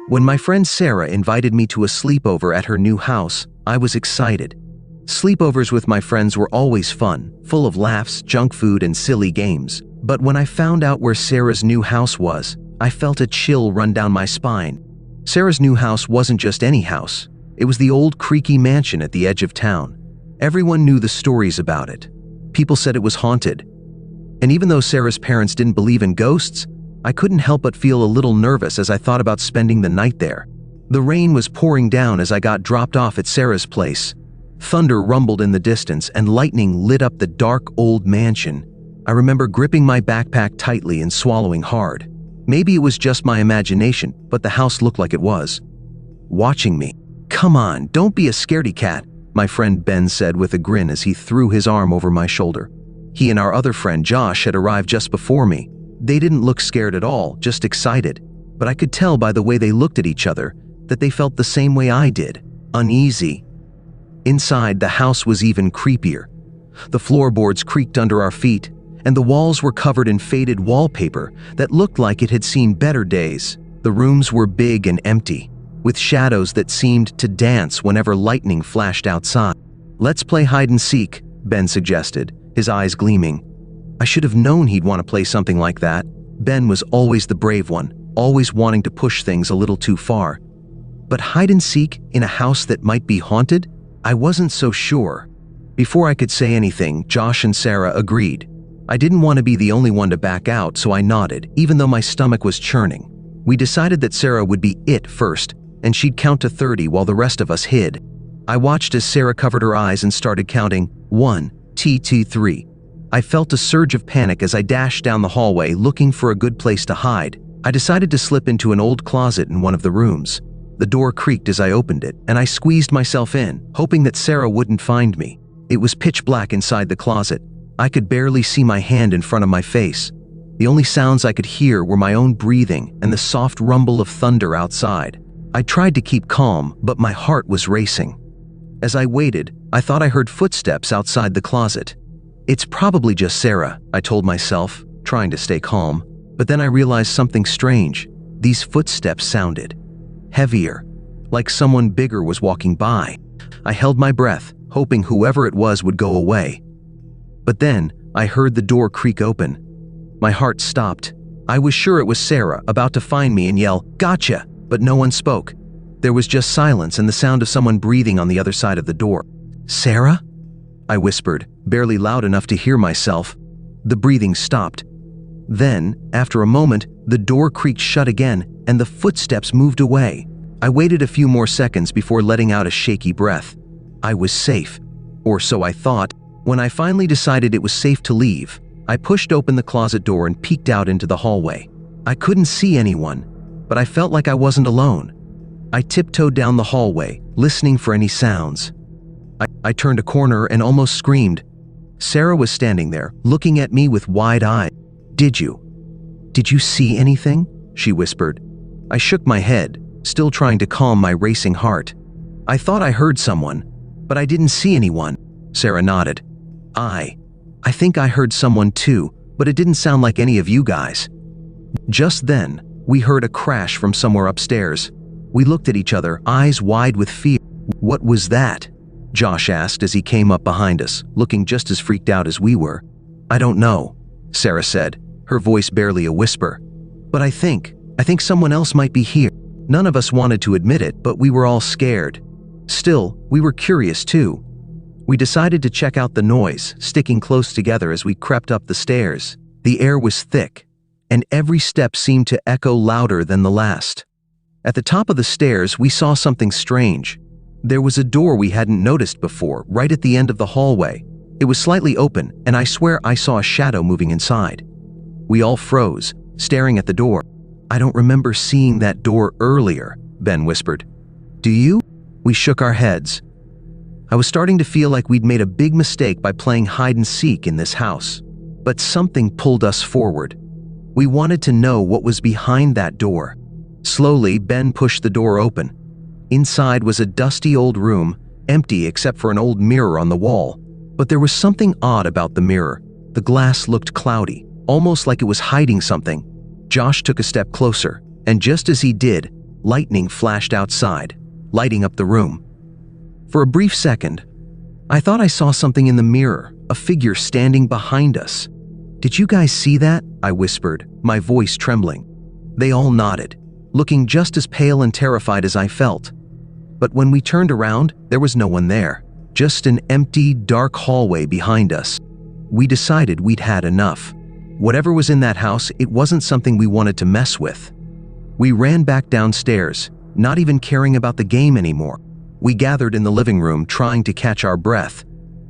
When my friend Sarah invited me to a sleepover at her new house, I was excited. Sleepovers with my friends were always fun, full of laughs, junk food, and silly games. But when I found out where Sarah's new house was, I felt a chill run down my spine. Sarah's new house wasn't just any house. It was the old creaky mansion at the edge of town. Everyone knew the stories about it. People said it was haunted. And even though Sarah's parents didn't believe in ghosts, I couldn't help but feel a little nervous as I thought about spending the night there. The rain was pouring down as I got dropped off at Sarah's place. Thunder rumbled in the distance and lightning lit up the dark old mansion. I remember gripping my backpack tightly and swallowing hard. Maybe it was just my imagination, but the house looked like it was watching me. "Come on, don't be a scaredy cat," my friend Ben said with a grin as he threw his arm over my shoulder. He and our other friend Josh had arrived just before me. They didn't look scared at all, just excited. But I could tell by the way they looked at each other that they felt the same way I did, uneasy. Inside, the house was even creepier. The floorboards creaked under our feet, and the walls were covered in faded wallpaper that looked like it had seen better days. The rooms were big and empty, with shadows that seemed to dance whenever lightning flashed outside. "Let's play hide and seek," Ben suggested, his eyes gleaming. I should have known he'd want to play something like that. Ben was always the brave one, always wanting to push things a little too far. But hide and seek in a house that might be haunted? I wasn't so sure. Before I could say anything, Josh and Sarah agreed. I didn't want to be the only one to back out, so I nodded, even though my stomach was churning. We decided that Sarah would be it first, and she'd count to 30 while the rest of us hid. I watched as Sarah covered her eyes and started counting 1, 2, 3. I felt a surge of panic as I dashed down the hallway looking for a good place to hide. I decided to slip into an old closet in one of the rooms. The door creaked as I opened it, and I squeezed myself in, hoping that Sarah wouldn't find me. It was pitch black inside the closet. I could barely see my hand in front of my face. The only sounds I could hear were my own breathing and the soft rumble of thunder outside. I tried to keep calm, but my heart was racing. As I waited, I thought I heard footsteps outside the closet. "It's probably just Sarah," I told myself, trying to stay calm. But then I realized something strange. These footsteps sounded heavier, like someone bigger was walking by. I held my breath, hoping whoever it was would go away. But then, I heard the door creak open. My heart stopped. I was sure it was Sarah, about to find me and yell, "Gotcha!" But no one spoke. There was just silence and the sound of someone breathing on the other side of the door. "Sarah?" I whispered, barely loud enough to hear myself. The breathing stopped. Then, after a moment, the door creaked shut again and the footsteps moved away. I waited a few more seconds before letting out a shaky breath. I was safe, or so I thought. When I finally decided it was safe to leave, I pushed open the closet door and peeked out into the hallway. I couldn't see anyone, but I felt like I wasn't alone. I tiptoed down the hallway, listening for any sounds. I turned a corner and almost screamed. Sarah was standing there, looking at me with wide eyes. Did you see anything?" she whispered. I shook my head, still trying to calm my racing heart. "I thought I heard someone, but I didn't see anyone," Sarah nodded. I think I heard someone too, but it didn't sound like any of you guys." Just then, we heard a crash from somewhere upstairs. We looked at each other, eyes wide with fear. "What was that?" Josh asked as he came up behind us, looking just as freaked out as we were. "I don't know," Sarah said, her voice barely a whisper. "But I think someone else might be here." None of us wanted to admit it, but we were all scared. Still, we were curious too. We decided to check out the noise, sticking close together as we crept up the stairs. The air was thick, and every step seemed to echo louder than the last. At the top of the stairs, we saw something strange. There was a door we hadn't noticed before, right at the end of the hallway. It was slightly open, and I swear I saw a shadow moving inside. We all froze, staring at the door. "I don't remember seeing that door earlier," Ben whispered. "Do you?" We shook our heads. I was starting to feel like we'd made a big mistake by playing hide and seek in this house. But something pulled us forward. We wanted to know what was behind that door. Slowly, Ben pushed the door open. Inside was a dusty old room, empty except for an old mirror on the wall. But there was something odd about the mirror. The glass looked cloudy, almost like it was hiding something. Josh took a step closer, and just as he did, Lightning flashed outside, lighting up the room. For a brief second, I thought I saw something in the mirror, a figure standing behind us. "Did you guys see that?" I whispered, my voice trembling. They all nodded, looking just as pale and terrified as I felt. But when we turned around, there was no one there, just an empty, dark hallway behind us. We decided we'd had enough. Whatever was in that house, it wasn't something we wanted to mess with. We ran back downstairs, not even caring about the game anymore. We gathered in the living room, trying to catch our breath.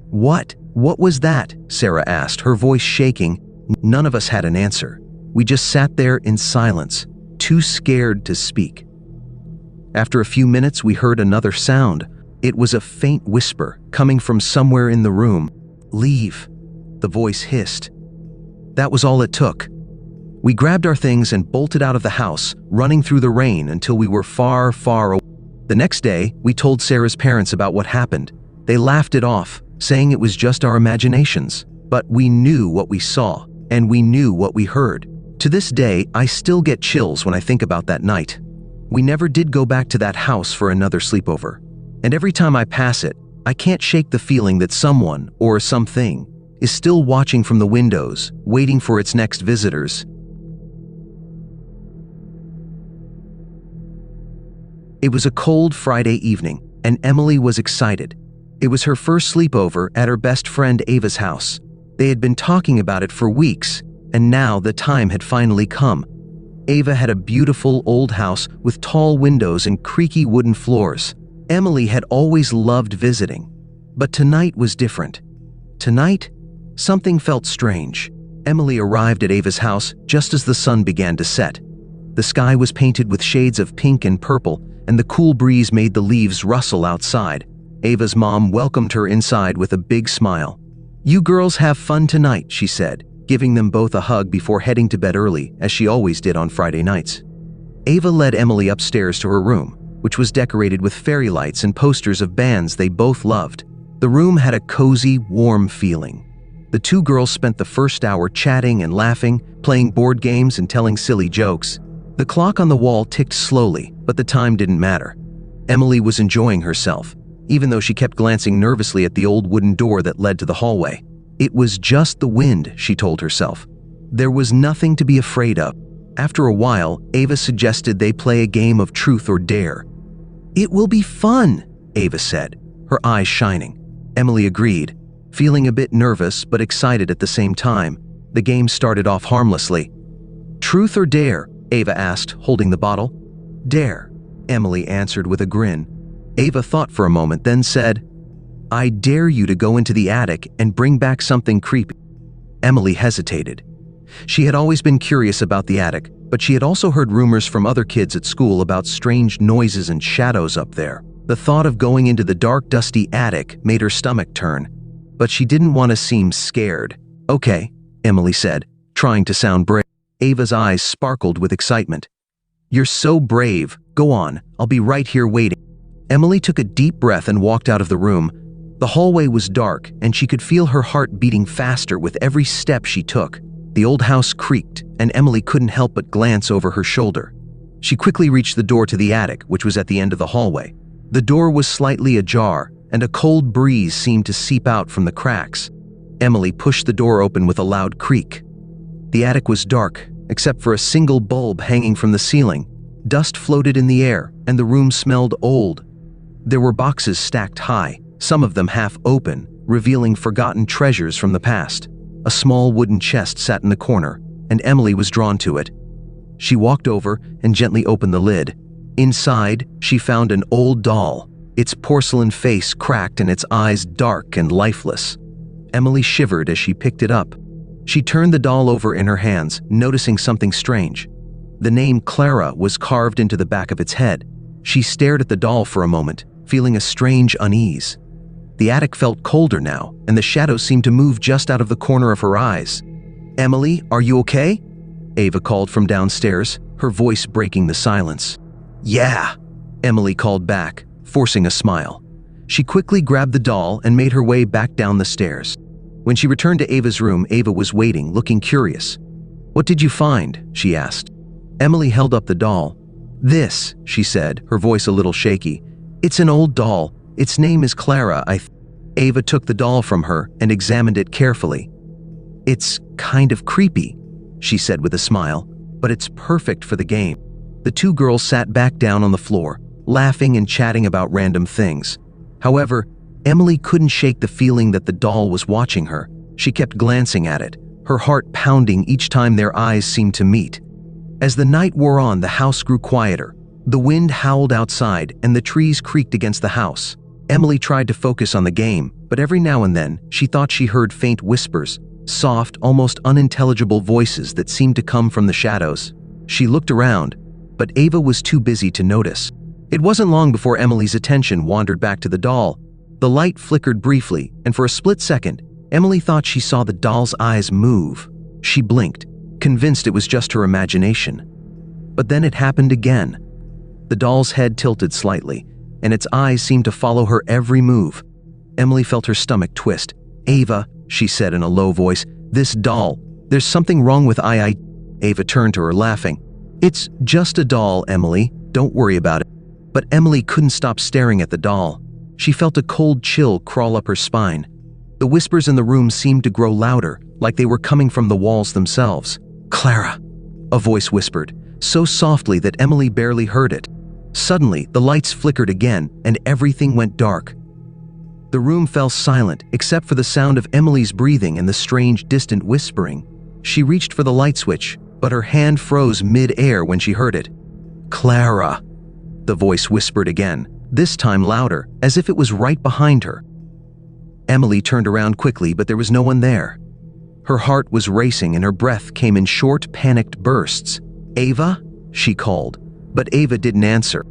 What was that?" Sarah asked, her voice shaking. None of us had an answer. We just sat there in silence, too scared to speak. After a few minutes, we heard another sound. It was a faint whisper coming from somewhere in the room. "Leave," the voice hissed. That was all it took. We grabbed our things and bolted out of the house, running through the rain until we were far, far away. The next day, we told Sarah's parents about what happened. They laughed it off, saying it was just our imaginations. But we knew what we saw, and we knew what we heard. To this day, I still get chills when I think about that night. We never did go back to that house for another sleepover. And every time I pass it, I can't shake the feeling that someone, or something, is still watching from the windows, waiting for its next visitors. It was a cold Friday evening, and Emily was excited. It was her first sleepover at her best friend Ava's house. They had been talking about it for weeks, and now the time had finally come. Ava had a beautiful old house with tall windows and creaky wooden floors. Emily had always loved visiting, but tonight was different. Tonight, something felt strange. Emily arrived at Ava's house just as the sun began to set. The sky was painted with shades of pink and purple, and the cool breeze made the leaves rustle outside. Ava's mom welcomed her inside with a big smile. "You girls have fun tonight," she said, giving them both a hug before heading to bed early, as she always did on Friday nights. Ava led Emily upstairs to her room, which was decorated with fairy lights and posters of bands they both loved. The room had a cozy, warm feeling. The two girls spent the first hour chatting and laughing, playing board games and telling silly jokes. The clock on the wall ticked slowly, but the time didn't matter. Emily was enjoying herself, even though she kept glancing nervously at the old wooden door that led to the hallway. It was just the wind, she told herself. There was nothing to be afraid of. After a while, Ava suggested they play a game of truth or dare. "It will be fun," Ava said, her eyes shining. Emily agreed, feeling a bit nervous but excited at the same time. The game started off harmlessly. "Truth or dare?" Ava asked, holding the bottle. "Dare," Emily answered with a grin. Ava thought for a moment, then said, "I dare you to go into the attic and bring back something creepy." Emily hesitated. She had always been curious about the attic, but she had also heard rumors from other kids at school about strange noises and shadows up there. The thought of going into the dark, dusty attic made her stomach turn, but she didn't want to seem scared. "Okay," Emily said, trying to sound brave. Ava's eyes sparkled with excitement. "You're so brave. Go on, I'll be right here waiting." Emily took a deep breath and walked out of the room. The hallway was dark, and she could feel her heart beating faster with every step she took. The old house creaked, and Emily couldn't help but glance over her shoulder. She quickly reached the door to the attic, which was at the end of the hallway. The door was slightly ajar, and a cold breeze seemed to seep out from the cracks. Emily pushed the door open with a loud creak. The attic was dark, except for a single bulb hanging from the ceiling. Dust floated in the air, and the room smelled old. There were boxes stacked high, some of them half open, revealing forgotten treasures from the past. A small wooden chest sat in the corner, and Emily was drawn to it. She walked over and gently opened the lid. Inside, she found an old doll, its porcelain face cracked and its eyes dark and lifeless. Emily shivered as she picked it up. She turned the doll over in her hands, noticing something strange. The name Clara was carved into the back of its head. She stared at the doll for a moment, feeling a strange unease. The attic felt colder now, and the shadows seemed to move just out of the corner of her eyes. "Emily, are you okay?" Ava called from downstairs, her voice breaking the silence. "Yeah," Emily called back, forcing a smile. She quickly grabbed the doll and made her way back down the stairs. When she returned to Ava's room, Ava was waiting, looking curious. "What did you find?" she asked. Emily held up the doll. "This," she said, her voice a little shaky. "It's an old doll. Its name is Clara, Ava took the doll from her and examined it carefully. "It's kind of creepy," she said with a smile, "but it's perfect for the game." The two girls sat back down on the floor, laughing and chatting about random things. However, Emily couldn't shake the feeling that the doll was watching her. She kept glancing at it, her heart pounding each time their eyes seemed to meet. As the night wore on, the house grew quieter. The wind howled outside and the trees creaked against the house. Emily tried to focus on the game, but every now and then she thought she heard faint whispers, soft, almost unintelligible voices that seemed to come from the shadows. She looked around, but Ava was too busy to notice. It wasn't long before Emily's attention wandered back to the doll. The light flickered briefly, and for a split second, Emily thought she saw the doll's eyes move. She blinked, convinced it was just her imagination. But then it happened again. The doll's head tilted slightly, and its eyes seemed to follow her every move. Emily felt her stomach twist. "Ava," she said in a low voice, "this doll, there's something wrong with I." Ava turned to her, laughing. "It's just a doll, Emily. Don't worry about it." But Emily couldn't stop staring at the doll. She felt a cold chill crawl up her spine. The whispers in the room seemed to grow louder, like they were coming from the walls themselves. "Clara," a voice whispered, so softly that Emily barely heard it. Suddenly, the lights flickered again, and everything went dark. The room fell silent, except for the sound of Emily's breathing and the strange, distant whispering. She reached for the light switch, but her hand froze mid-air when she heard it. "Clara," the voice whispered again, this time louder, as if it was right behind her. Emily turned around quickly, but there was no one there. Her heart was racing and her breath came in short, panicked bursts. "Ava?" she called, but Ava didn't answer.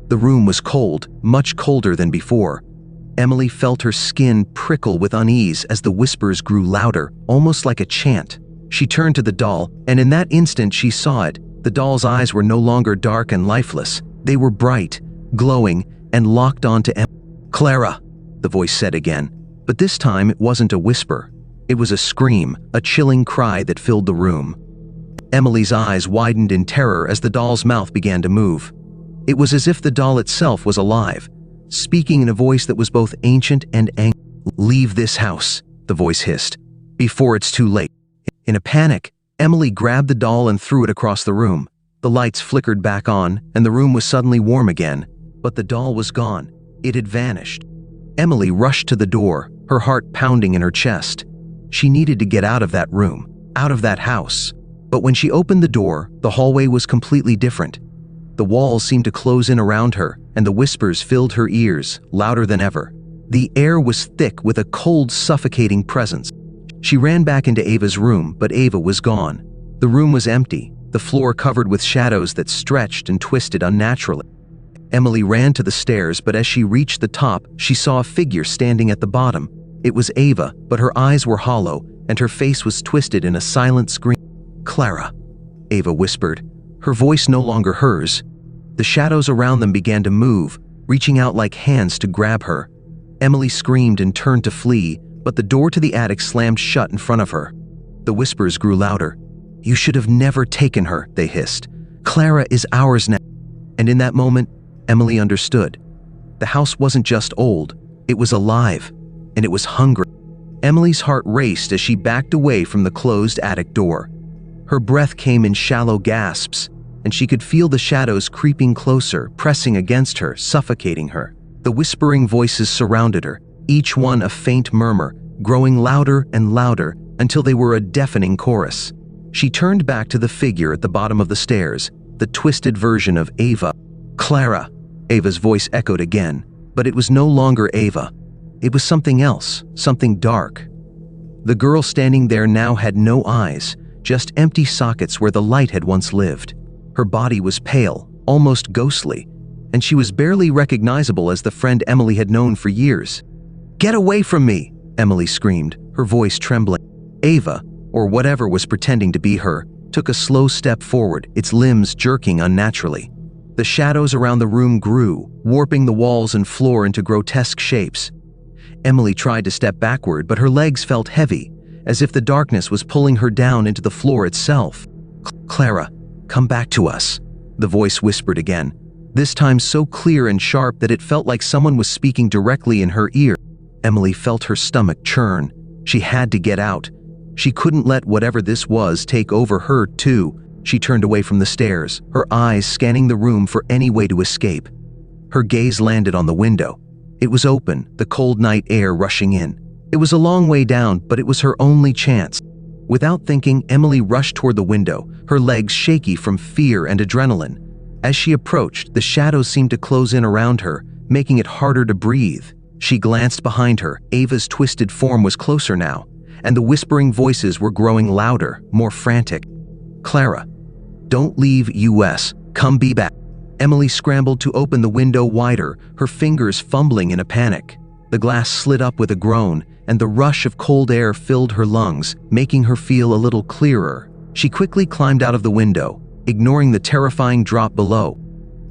The room was cold, much colder than before. Emily felt her skin prickle with unease as the whispers grew louder, almost like a chant. She turned to the doll, and in that instant she saw it. The doll's eyes were no longer dark and lifeless. They were bright, glowing, and locked onto Emily. "Clara," the voice said again, but this time it wasn't a whisper. It was a scream, a chilling cry that filled the room. Emily's eyes widened in terror as the doll's mouth began to move. It was as if the doll itself was alive, speaking in a voice that was both ancient and angry. "Leave this house," the voice hissed, "before it's too late." In a panic, Emily grabbed the doll and threw it across the room. The lights flickered back on, and the room was suddenly warm again, but the doll was gone. It had vanished. Emily rushed to the door, her heart pounding in her chest. She needed to get out of that room, out of that house. But when she opened the door, the hallway was completely different. The walls seemed to close in around her, and the whispers filled her ears, louder than ever. The air was thick with a cold, suffocating presence. She ran back into Ava's room, but Ava was gone. The room was empty, the floor covered with shadows that stretched and twisted unnaturally. Emily ran to the stairs, but as she reached the top, she saw a figure standing at the bottom. It was Ava, but her eyes were hollow, and her face was twisted in a silent scream. "Clara," Ava whispered, her voice no longer hers. The shadows around them began to move, reaching out like hands to grab her. Emily screamed and turned to flee, but the door to the attic slammed shut in front of her. The whispers grew louder. "You should have never taken her," they hissed. "Clara is ours now." And in that moment, Emily understood. The house wasn't just old, it was alive, and it was hungry. Emily's heart raced as she backed away from the closed attic door. Her breath came in shallow gasps, and she could feel the shadows creeping closer, pressing against her, suffocating her. The whispering voices surrounded her, each one a faint murmur, growing louder and louder until they were a deafening chorus. She turned back to the figure at the bottom of the stairs, the twisted version of Ava. "Clara," Ava's voice echoed again, but it was no longer Ava. It was something else, something dark. The girl standing there now had no eyes, just empty sockets where the light had once lived. Her body was pale, almost ghostly, and she was barely recognizable as the friend Emily had known for years. "Get away from me!" Emily screamed, her voice trembling. Ava, or whatever was pretending to be her, took a slow step forward, its limbs jerking unnaturally. The shadows around the room grew, warping the walls and floor into grotesque shapes. Emily tried to step backward, but her legs felt heavy, as if the darkness was pulling her down into the floor itself. "Clara, come back to us," the voice whispered again, this time so clear and sharp that it felt like someone was speaking directly in her ear. Emily felt her stomach churn. She had to get out. She couldn't let whatever this was take over her, too. She turned away from the stairs, her eyes scanning the room for any way to escape. Her gaze landed on the window. It was open, the cold night air rushing in. It was a long way down, but it was her only chance. Without thinking, Emily rushed toward the window, her legs shaky from fear and adrenaline. As she approached, the shadows seemed to close in around her, making it harder to breathe. She glanced behind her. Ava's twisted form was closer now, and the whispering voices were growing louder, more frantic. Clara, don't leave US. Come be back. Emily scrambled to open the window wider, her fingers fumbling in a panic. The glass slid up with a groan, and the rush of cold air filled her lungs, making her feel a little clearer. She quickly climbed out of the window, ignoring the terrifying drop below.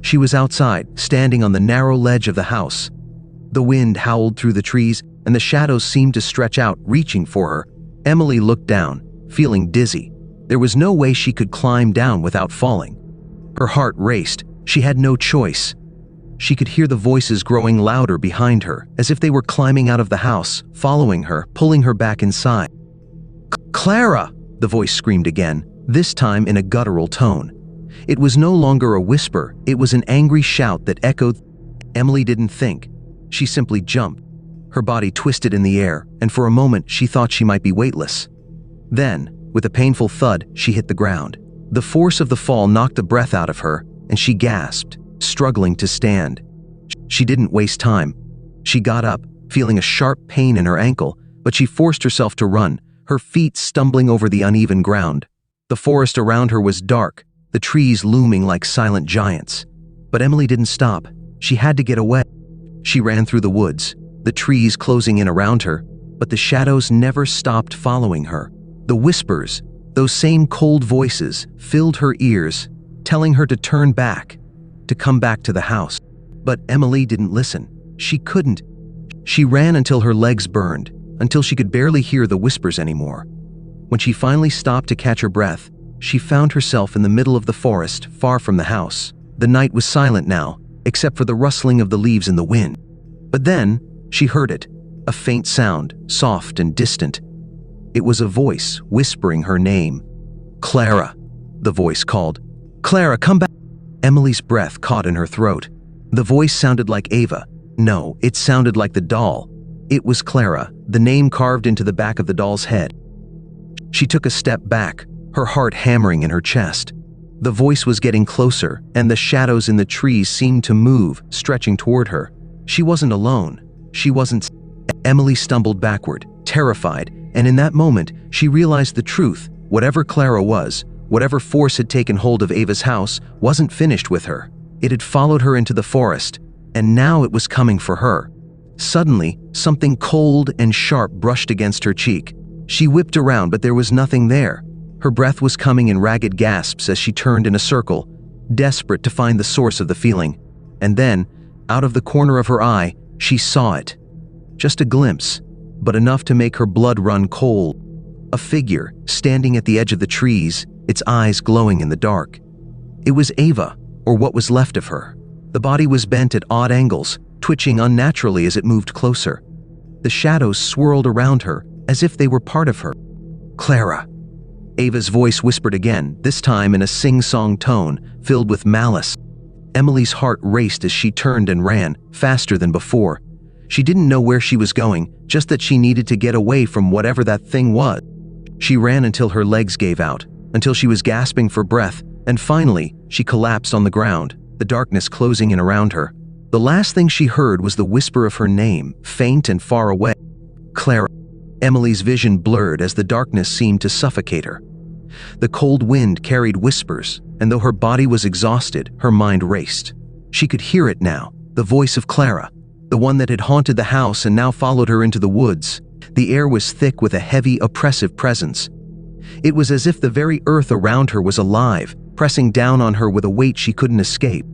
She was outside, standing on the narrow ledge of the house. The wind howled through the trees, and the shadows seemed to stretch out, reaching for her. Emily looked down, feeling dizzy. There was no way she could climb down without falling. Her heart raced. She had no choice. She could hear the voices growing louder behind her, as if they were climbing out of the house, following her, pulling her back inside. Clara! The voice screamed again, this time in a guttural tone. It was no longer a whisper, it was an angry shout that echoed. Emily didn't think. She simply jumped. Her body twisted in the air, and for a moment she thought she might be weightless. Then, with a painful thud, she hit the ground. The force of the fall knocked the breath out of her, and she gasped, struggling to stand. She didn't waste time. She got up, feeling a sharp pain in her ankle, but she forced herself to run, her feet stumbling over the uneven ground. The forest around her was dark, the trees looming like silent giants. But Emily didn't stop. She had to get away. She ran through the woods, the trees closing in around her, but the shadows never stopped following her. The whispers, those same cold voices, filled her ears, telling her to turn back, to come back to the house. But Emily didn't listen. She couldn't. She ran until her legs burned, until she could barely hear the whispers anymore. When she finally stopped to catch her breath, she found herself in the middle of the forest, far from the house. The night was silent now, except for the rustling of the leaves in the wind. But then, she heard it, a faint sound, soft and distant. It was a voice whispering her name. Clara, the voice called. Clara, come back. Emily's breath caught in her throat. The voice sounded like Ava. No, it sounded like the doll. It was Clara, the name carved into the back of the doll's head. She took a step back, her heart hammering in her chest. The voice was getting closer, and the shadows in the trees seemed to move, stretching toward her. She wasn't alone. She wasn't. Emily stumbled backward, terrified, and in that moment, she realized the truth. Whatever Clara was, whatever force had taken hold of Ava's house, wasn't finished with her. It had followed her into the forest, and now it was coming for her. Suddenly, something cold and sharp brushed against her cheek. She whipped around, but there was nothing there. Her breath was coming in ragged gasps as she turned in a circle, desperate to find the source of the feeling. And then, out of the corner of her eye, she saw it. Just a glimpse, but enough to make her blood run cold. A figure, standing at the edge of the trees, its eyes glowing in the dark. It was Ava, or what was left of her. The body was bent at odd angles, twitching unnaturally as it moved closer. The shadows swirled around her, as if they were part of her. Clara. Ava's voice whispered again, this time in a sing-song tone, filled with malice. Emily's heart raced as she turned and ran, faster than before. She didn't know where she was going, just that she needed to get away from whatever that thing was. She ran until her legs gave out, until she was gasping for breath, and finally, she collapsed on the ground, the darkness closing in around her. The last thing she heard was the whisper of her name, faint and far away. Clara. Emily's vision blurred as the darkness seemed to suffocate her. The cold wind carried whispers, and though her body was exhausted, her mind raced. She could hear it now, the voice of Clara, the one that had haunted the house and now followed her into the woods. The air was thick with a heavy, oppressive presence. It was as if the very earth around her was alive, pressing down on her with a weight she couldn't escape.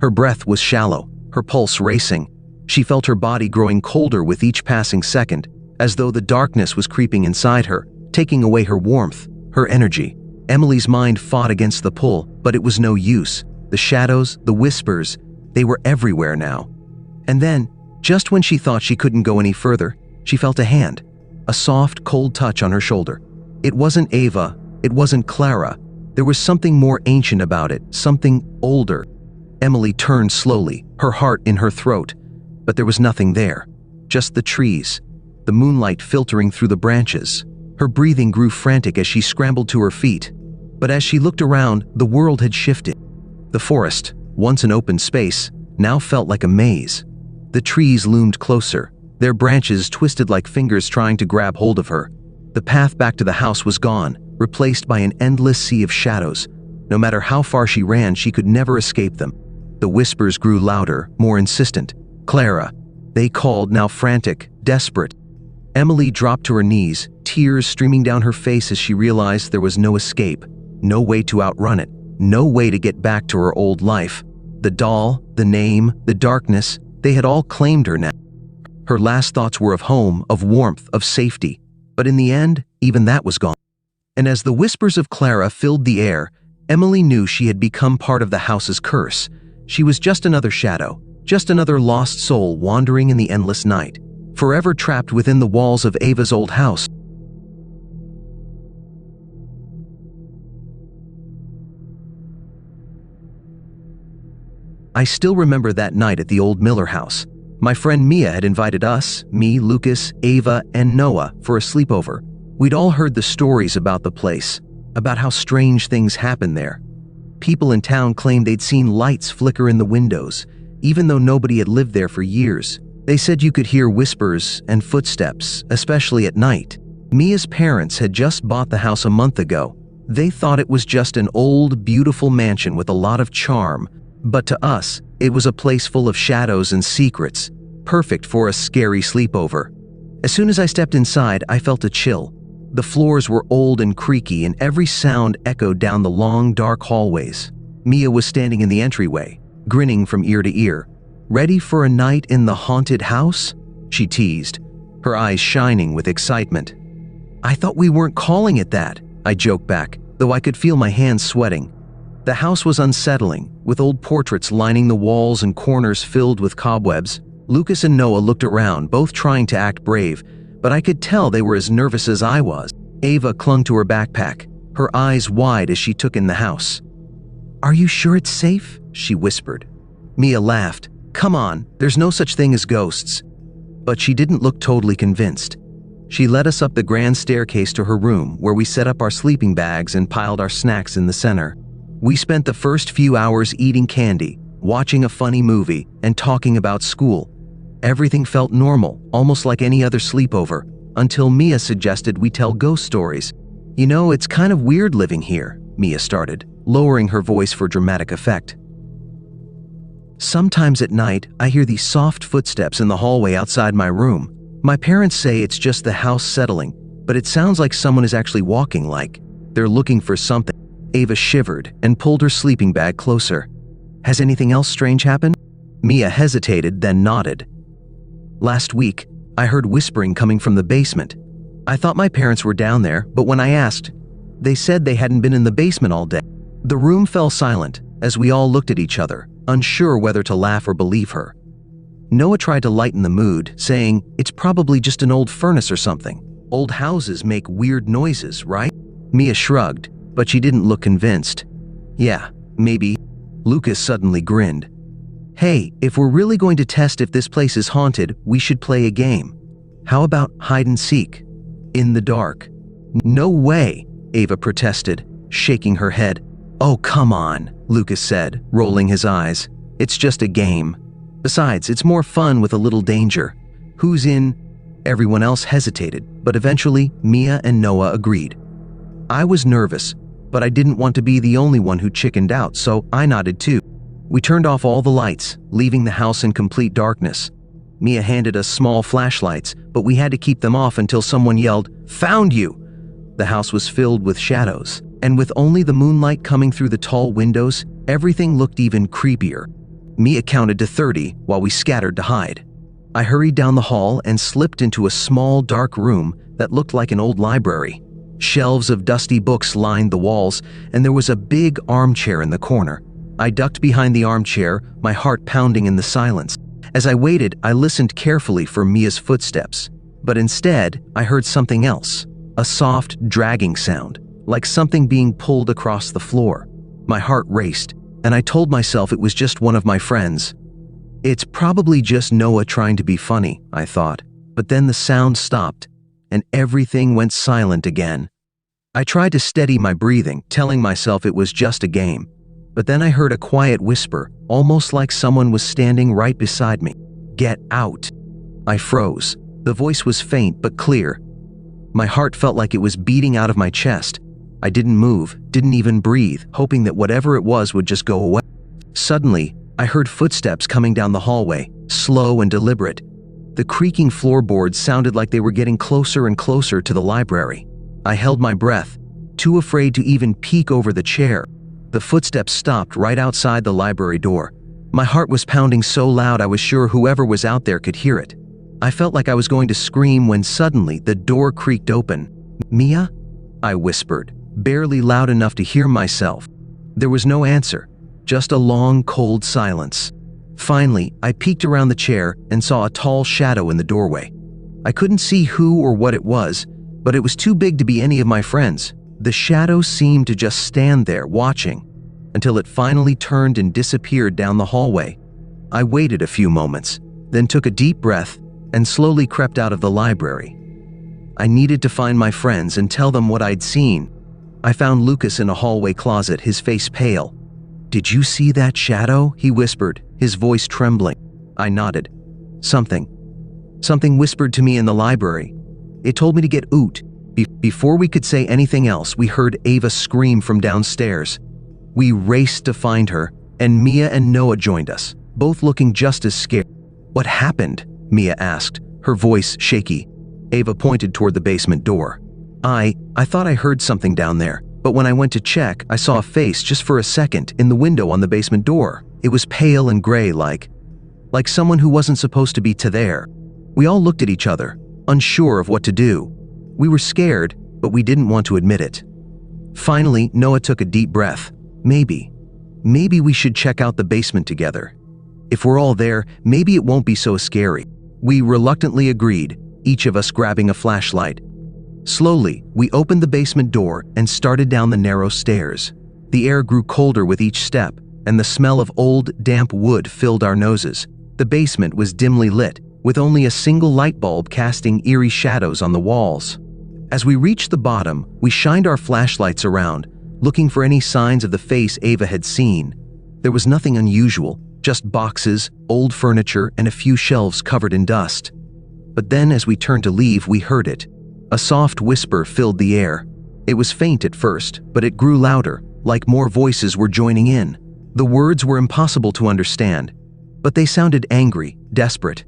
Her breath was shallow, her pulse racing. She felt her body growing colder with each passing second, as though the darkness was creeping inside her, taking away her warmth, her energy. Emily's mind fought against the pull, but it was no use. The shadows, the whispers, they were everywhere now. And then, just when she thought she couldn't go any further, she felt a hand, a soft, cold touch on her shoulder. It wasn't Ava, it wasn't Clara. There was something more ancient about it, something older. Emily turned slowly, her heart in her throat, but there was nothing there. Just the trees, the moonlight filtering through the branches. Her breathing grew frantic as she scrambled to her feet. But as she looked around, the world had shifted. The forest, once an open space, now felt like a maze. The trees loomed closer, their branches twisted like fingers trying to grab hold of her. The path back to the house was gone, replaced by an endless sea of shadows. No matter how far she ran, she could never escape them. The whispers grew louder, more insistent. Clara, they called, now frantic, desperate. Emily dropped to her knees, tears streaming down her face as she realized there was no escape, no way to outrun it, no way to get back to her old life. The doll, the name, the darkness, they had all claimed her now. Her last thoughts were of home, of warmth, of safety. But in the end, even that was gone. And as the whispers of Clara filled the air, Emily knew she had become part of the house's curse. She was just another shadow, just another lost soul wandering in the endless night, forever trapped within the walls of Ava's old house. I still remember that night at the old Miller house. My friend Mia had invited us, me, Lucas, Ava, and Noah, for a sleepover. We'd all heard the stories about the place, about how strange things happened there. People in town claimed they'd seen lights flicker in the windows, even though nobody had lived there for years. They said you could hear whispers and footsteps, especially at night. Mia's parents had just bought the house a month ago. They thought it was just an old, beautiful mansion with a lot of charm, but to us, it was a place full of shadows and secrets, perfect for a scary sleepover. As soon as I stepped inside, I felt a chill. The floors were old and creaky, and every sound echoed down the long, dark hallways. Mia was standing in the entryway, grinning from ear to ear. "Ready for a night in the haunted house?" she teased, her eyes shining with excitement. "I thought we weren't calling it that," I joked back, though I could feel my hands sweating. The house was unsettling, with old portraits lining the walls and corners filled with cobwebs. Lucas and Noah looked around, both trying to act brave, but I could tell they were as nervous as I was. Ava clung to her backpack, her eyes wide as she took in the house. "Are you sure it's safe?" she whispered. Mia laughed. "Come on, there's no such thing as ghosts." But she didn't look totally convinced. She led us up the grand staircase to her room, where we set up our sleeping bags and piled our snacks in the center. We spent the first few hours eating candy, watching a funny movie, and talking about school. Everything felt normal, almost like any other sleepover, until Mia suggested we tell ghost stories. "You know, it's kind of weird living here," Mia started, lowering her voice for dramatic effect. "Sometimes at night, I hear these soft footsteps in the hallway outside my room. My parents say it's just the house settling, but it sounds like someone is actually walking, like they're looking for something." Ava shivered and pulled her sleeping bag closer. "Has anything else strange happened?" Mia hesitated, then nodded. "Last week, I heard whispering coming from the basement. I thought my parents were down there, but when I asked, they said they hadn't been in the basement all day." The room fell silent as we all looked at each other, unsure whether to laugh or believe her. Noah tried to lighten the mood, saying, "It's probably just an old furnace or something. Old houses make weird noises, right?" Mia shrugged, but she didn't look convinced. "Yeah, maybe." Lucas suddenly grinned. "Hey, if we're really going to test if this place is haunted, we should play a game. How about hide and seek? In the dark." "No way," Ava protested, shaking her head. "Oh, come on," Lucas said, rolling his eyes. "It's just a game. Besides, it's more fun with a little danger. Who's in?" Everyone else hesitated, but eventually Mia and Noah agreed. I was nervous, but I didn't want to be the only one who chickened out, so I nodded too. We turned off all the lights, leaving the house in complete darkness. Mia handed us small flashlights, but we had to keep them off until someone yelled, "Found you!" The house was filled with shadows, and with only the moonlight coming through the tall windows, everything looked even creepier. Mia counted to 30 while we scattered to hide. I hurried down the hall and slipped into a small, dark room that looked like an old library. Shelves of dusty books lined the walls, and there was a big armchair in the corner. I ducked behind the armchair, my heart pounding in the silence. As I waited, I listened carefully for Mia's footsteps. But instead, I heard something else. A soft, dragging sound, like something being pulled across the floor. My heart raced, and I told myself it was just one of my friends. It's probably just Noah trying to be funny, I thought. But then the sound stopped, and everything went silent again. I tried to steady my breathing, telling myself it was just a game. But then I heard a quiet whisper, almost like someone was standing right beside me. "Get out." I froze. The voice was faint but clear. My heart felt like it was beating out of my chest. I didn't move, didn't even breathe, hoping that whatever it was would just go away. Suddenly, I heard footsteps coming down the hallway, slow and deliberate. The creaking floorboards sounded like they were getting closer and closer to the library. I held my breath, too afraid to even peek over the chair. The footsteps stopped right outside the library door. My heart was pounding so loud I was sure whoever was out there could hear it. I felt like I was going to scream when suddenly the door creaked open. "Mia?" I whispered, barely loud enough to hear myself. There was no answer, just a long, cold silence. Finally, I peeked around the chair and saw a tall shadow in the doorway. I couldn't see who or what it was, but it was too big to be any of my friends. The shadow seemed to just stand there, watching, until it finally turned and disappeared down the hallway. I waited a few moments, then took a deep breath and slowly crept out of the library. I needed to find my friends and tell them what I'd seen. I found Lucas in a hallway closet, his face pale. "Did you see that shadow?" he whispered, his voice trembling. I nodded. Something whispered to me in the library. It told me to get out. Before we could say anything else, we heard Ava scream from downstairs. We raced to find her, and Mia and Noah joined us, both looking just as scared. "What happened?" Mia asked, her voice shaky. Ava pointed toward the basement door. I thought I heard something down there, but when I went to check, I saw a face just for a second in the window on the basement door. It was pale and gray, like someone who wasn't supposed to be there. We all looked at each other, unsure of what to do. We were scared, but we didn't want to admit it. Finally, Noah took a deep breath. Maybe we should check out the basement together. If we're all there, maybe it won't be so scary. We reluctantly agreed, each of us grabbing a flashlight. Slowly, we opened the basement door and started down the narrow stairs. The air grew colder with each step, and the smell of old, damp wood filled our noses. The basement was dimly lit, with only a single light bulb casting eerie shadows on the walls. As we reached the bottom, we shined our flashlights around, looking for any signs of the face Ava had seen. There was nothing unusual, just boxes, old furniture, and a few shelves covered in dust. But then as we turned to leave, we heard it. A soft whisper filled the air. It was faint at first, but it grew louder, like more voices were joining in. The words were impossible to understand, but they sounded angry, desperate.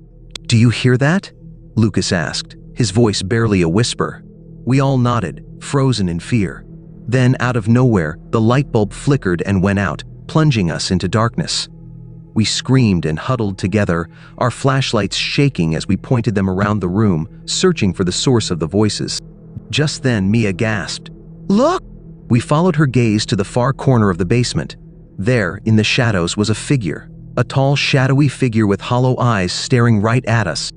"Do you hear that?" Lucas asked, his voice barely a whisper. We all nodded, frozen in fear. Then, out of nowhere, the light bulb flickered and went out, plunging us into darkness. We screamed and huddled together, our flashlights shaking as we pointed them around the room, searching for the source of the voices. Just then, Mia gasped, "Look!" We followed her gaze to the far corner of the basement. There, in the shadows, was a figure, a tall, shadowy figure with hollow eyes staring right at us.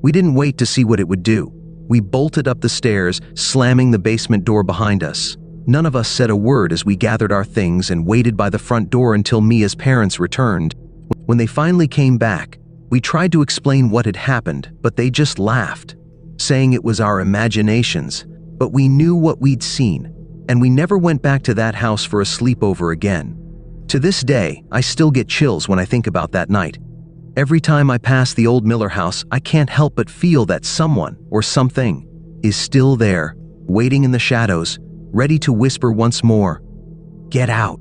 We didn't wait to see what it would do. We bolted up the stairs, slamming the basement door behind us. None of us said a word as we gathered our things and waited by the front door until Mia's parents returned. When they finally came back, we tried to explain what had happened, but they just laughed, saying it was our imaginations. But we knew what we'd seen, and we never went back to that house for a sleepover again. To this day, I still get chills when I think about that night. Every time I pass the old Miller house, I can't help but feel that someone or something is still there, waiting in the shadows, ready to whisper once more, "Get out."